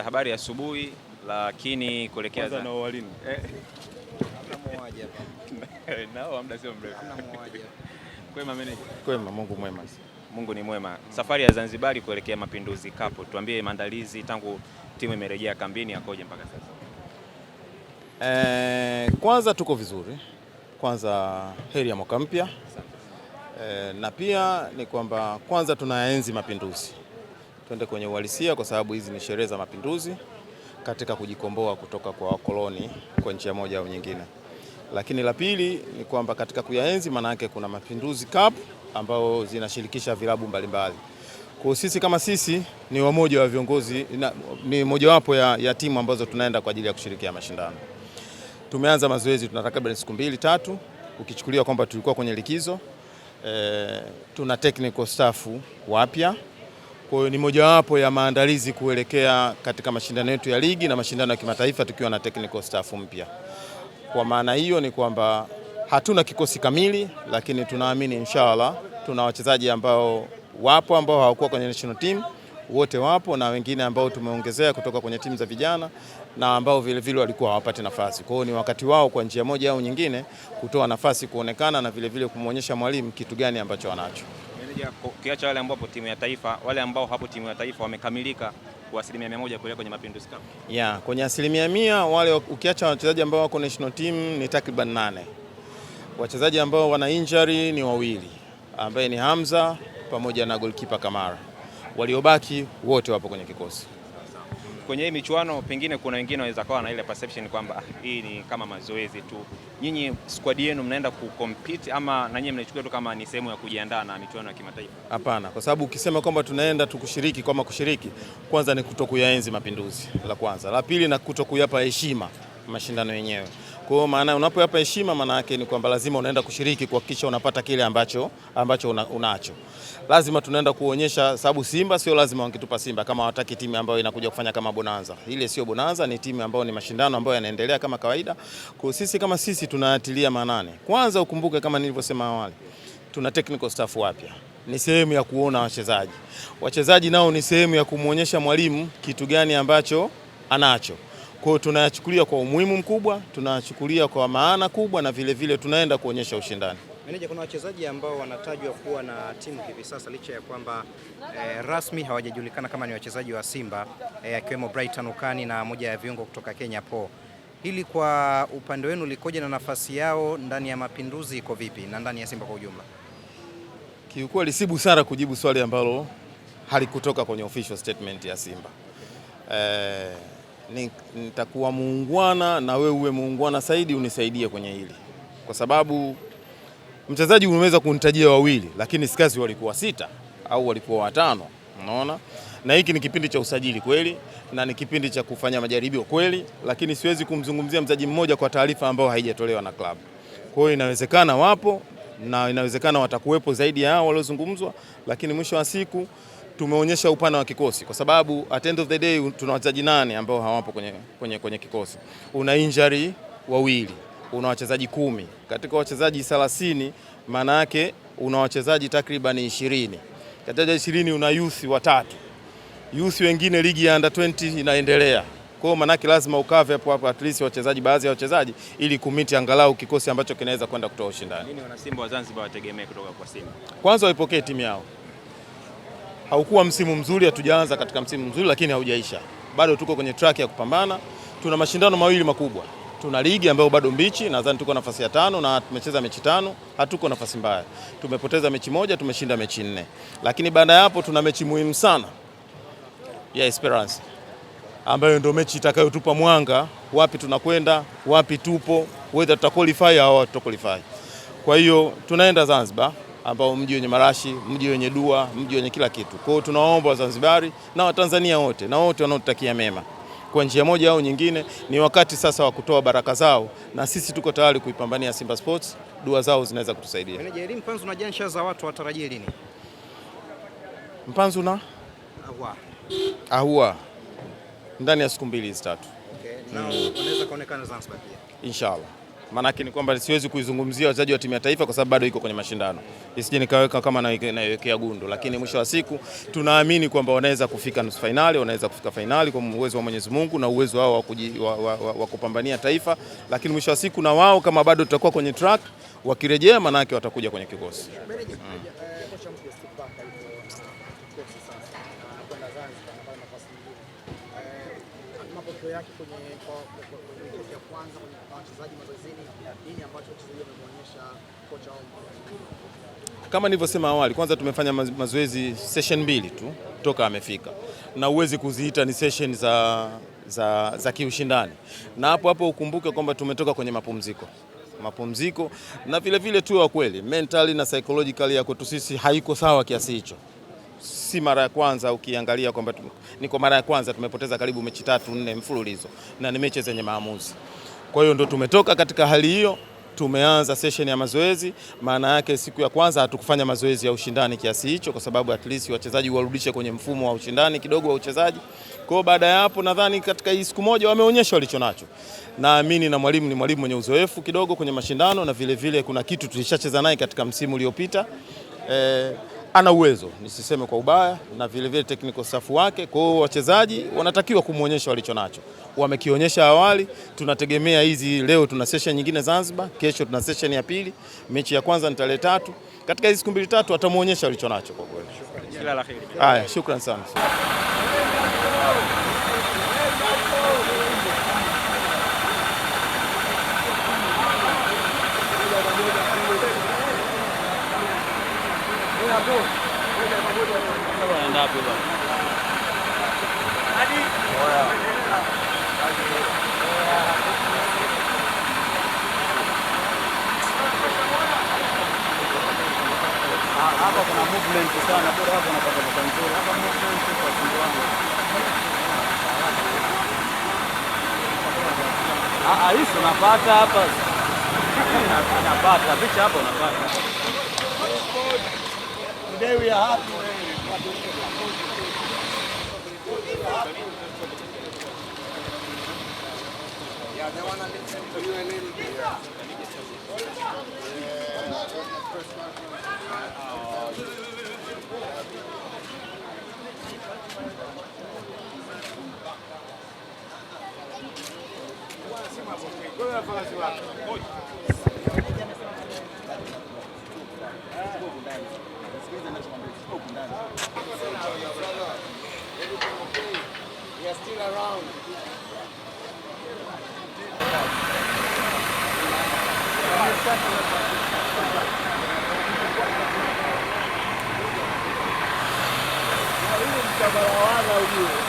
Habari ya asubuhi, lakini kuelekea na walini. Hamna mmoja hapa. nao muda sio mrefu. Hamna mmoja. Kwema meneja. Kwema, Mungu mwema. Mungu ni mwema. Safari ya Zanzibar kuelekea Mapinduzi Cup. Tuambie maandalizi tangu timu imerejea kambini yakoje mpaka sasa? Kwanza tuko vizuri. Kwanza heri ya mwaka mpya. Na pia ni kwamba kwanza tunaenzi mapinduzi. Twende kwenye uhalisia kwa sababu hizi ni sherehe za mapinduzi katika kujikomboa kutoka kwa wakoloni kwa njia moja au nyingine. Lakini la pili ni kwamba katika kuyaenzi maana yake kuna Mapinduzi Cup ambao zinashirikisha vilabu mbalimbali. Kwa sisi kama sisi ni wamoja wa viongozi ni mojawapo ya timu ambazo tunaenda kwa ajili ya kushirikia mashindano. Tumeanza mazoezi, tuna takriban siku 2-3 ukichukulia kwamba tulikuwa kwenye likizo. Tuna technical staff wapya. Kwa hiyo ni mojawapo ya maandalizi kuelekea katika mashindano yetu ya ligi na mashindano ya kimataifa tukiwa na technical staff mpya. Kwa maana hiyo ni kwamba hatuna kikosi kamili, lakini tunaamini inshallah tuna wachezaji ambao wapo ambao hawakuwa kwenye national team, wote wapo na wengine ambao tumeongezea kutoka kwenye timu za vijana na ambao vile vile walikuwa hawapati nafasi. Kwa hiyo ni wakati wao kwa njia moja au nyingine kutoa nafasi kuonekana na vile vile kumuonyesha mwalimu kitu gani ambacho wanacho. Meneja, kiacha wale ambao timu ya taifa, wale ambao hapo timu ya taifa wamekamilika kwa 100% kuelekea kwenye Mapinduzi Cup. Kwenye 100% wale ukiacha wachezaji ambao wako national team ni takriban 8. Wachezaji ambao wana injury ni 2 ambaye ni Hamza pamoja na goalkeeper Kamara. Waliobaki wote wapo kwenye kikosi. Kwenye hii michuano pengine kuna wengine waweza kuwa na ile perception kwamba hii ni kama mazoezi tu. Nyinyi squad yenu mnaenda kucompete ama na nyinyi mnaichukua tu kama ni sehemu ya kujiandaa na michuano ya kimataifa? Hapana, kwa sababu ukisema kwamba tunaenda tukushiriki kama kushiriki, kwanza ni kutokuyaenzi mapinduzi, la kwanza. La pili na kutokuyapa heshima mashindano yenyewe. Kwa hiyo maana unapoyapa heshima maana yake ni kwamba lazima unaenda kushiriki kuhakikisha unapata kile ambacho unacho. Lazima tunaenda kuonyesha, sababu Simba sio lazima wangetupa Simba kama hawataki timu ambayo inakuja kufanya kama bonanza. Ile sio bonanza, ni timu ambayo ni mashindano ambayo yanaendelea kama kawaida. Kwa sisi kama sisi tunatilia maanani. Kwanza ukumbuke kama nilivyosema awali, tuna technical staff wapya. Ni sehemu ya kuona wachezaji. Wachezaji nao ni sehemu ya kumuonyesha mwalimu kitu gani ambacho anacho. Kwa hiyo tunayachukulia kwa umuhimu mkubwa, tunayachukulia kwa maana kubwa na vile vile tunaenda kuonyesha ushindani. Meneja, kuna wachezaji ambao wanatajwa kuwa na timu hivi sasa licha ya kwamba rasmi hawajajulikana kama ni wachezaji wa Simba, akiwemo Brighton Ukani na moja ya viungo kutoka Kenya Po. Hili kwa upande wenu likoje na nafasi yao ndani ya Mapinduzi iko vipi na ndani ya Simba kwa ujumla? Kiukweli si busara kujibu swali ambalo halikutoka kwenye official statement ya Simba. Nitakuwa muungwana na wewe uwe muungwana zaidi unisaidie kwenye hili. Kwa sababu mchezaji unaweza kunitajia 2 lakini sikazi walikuwa 6 au walikuwa 5, unaona? Na hiki ni kipindi cha usajili kweli na ni kipindi cha kufanya majaribio kweli, lakini siwezi kumzungumzia mchezaji mmoja kwa taarifa ambayo haijatolewa na klabu. Kwa hiyo inawezekana wapo na inawezekana watakuwepo zaidi ya hao waliozungumzwa, lakini mwisho wa siku tumeonyesha upana wa kikosi kwa sababu at end of the day tuna wachezaji 8 ambao hawapo kwenye kikosi. Una injury 2, una wachezaji 10. Katika wachezaji 30 maana yake una wachezaji takriban 20. Katika 20 una youth 3. Youth wengine ligi ya under 20 inaendelea. Kwa hiyo maana yake lazima ukave hapo at least wachezaji, baadhi ya wachezaji ili kumiti angalau kikosi ambacho kinaweza kwenda kutoa ushindani. Nini wana Simba wa Zanzibar wategemee kutoka kwa Simba? Kwanza waipokee timu yao. Haukuwa msimu mzuri, hatujaanza katika msimu mzuri lakini haujaisha. Bado tuko kwenye track ya kupambana. Tuna mashindano 2 makubwa. Tuna ligi ambayo bado mbichi, nadhani tuko nafasi ya 5 na tumecheza mechi 5, hatuko nafasi mbaya. Tumepoteza mechi 1, tumeshinda mechi 4. Lakini baada ya hapo tuna mechi muhimu sana ya Esperance, ambayo ndio mechi itakayotupa mwanga wapi tunakwenda, wapi tupo, whether tutaqualify au hatutoqualify. Kwa hiyo tunaenda Zanzibar ambao mji wenye marashi, mji wenye dua, mji wenye kila kitu. Kwa hiyo tunaomba Wazanzibari na Watanzania wote na wote wanaotutakia mema kwa njia moja au nyingine, ni wakati sasa wa kutoa baraka zao na sisi tuko tayari kuipambania Simba Sports. Dua zao zinaweza kutusaidia. Meneja, elimu Mpanzu na Jansha za watu watarajie lini? Mpanzu na Ahua ndani ya siku 2-3. Okay. Na unaweza kuonekana Zanzibar pia. Inshallah. Maanake ni kwamba siwezi kuizungumzia wachezaji wa timu ya taifa kwa sababu bado iko kwenye mashindano, isije nikaweka kama naiwekea gundu, lakini mwisho wa siku tunaamini kwamba wanaweza kufika nusu finali, wanaweza kufika finali kwa uwezo wa Mwenyezi Mungu na uwezo wao wa kupambania taifa, lakini mwisho wa siku na wao kama bado tutakuwa kwenye track, wakirejea maanake watakuja kwenye kikosi. Kama nilivyosema awali, kwanza tumefanya mazoezi session 2 tu toka amefika, na uwezi kuziita ni session za kiushindani, na hapo ukumbuke kwamba tumetoka kwenye mapumziko na vile tu wa kweli mentally na psychologically ya kwetu sisi haiko sawa kiasi hicho. Si mara ya kwanza ukiangalia kwamba niko mara ya kwanza tumepoteza karibu mechi 3-4 mfululizo na ni mechi zenye maamuzi. Kwa hiyo ndo tumetoka katika hali hiyo, tumeanza session ya mazoezi. Maana yake siku ya kwanza hatukufanya mazoezi ya ushindani kiasi hicho kwa sababu at least wachezaji warudishe kwenye mfumo wa ushindani kidogo wa uchezaji. Kwa hiyo baada ya hapo nadhani katika hii siku moja wameonyesha walichonacho. Naamini na mwalimu ni mwalimu mwenye uzoefu kidogo kwenye mashindano, na vile kuna kitu tulishacheza naye katika msimu uliopita. Ana uwezo, nisiseme kwa ubaya, na vile technical staff wake. Kwa hiyo wachezaji wanatakiwa kumuonyesha walichonacho. Wamekionyesha awali, tunategemea hizi leo tuna session nyingine Zanzibar, kesho tuna session ya pili, mechi ya kwanza ni tarehe 3. Katika hizi siku 2-3 atamuonyesha walichonacho kwa kweli. Kila la heri. Haya, shukrani sana. Hapa kuna movement sana, bora hapa unapata nzuri. Hapa movement kwa timu wangu. Hizo unapata hapa. Unapata picha hapa unapata. Today we are happy. Yeah, they want to listen to you a little bit. We are still around. Mtabara wana ujue.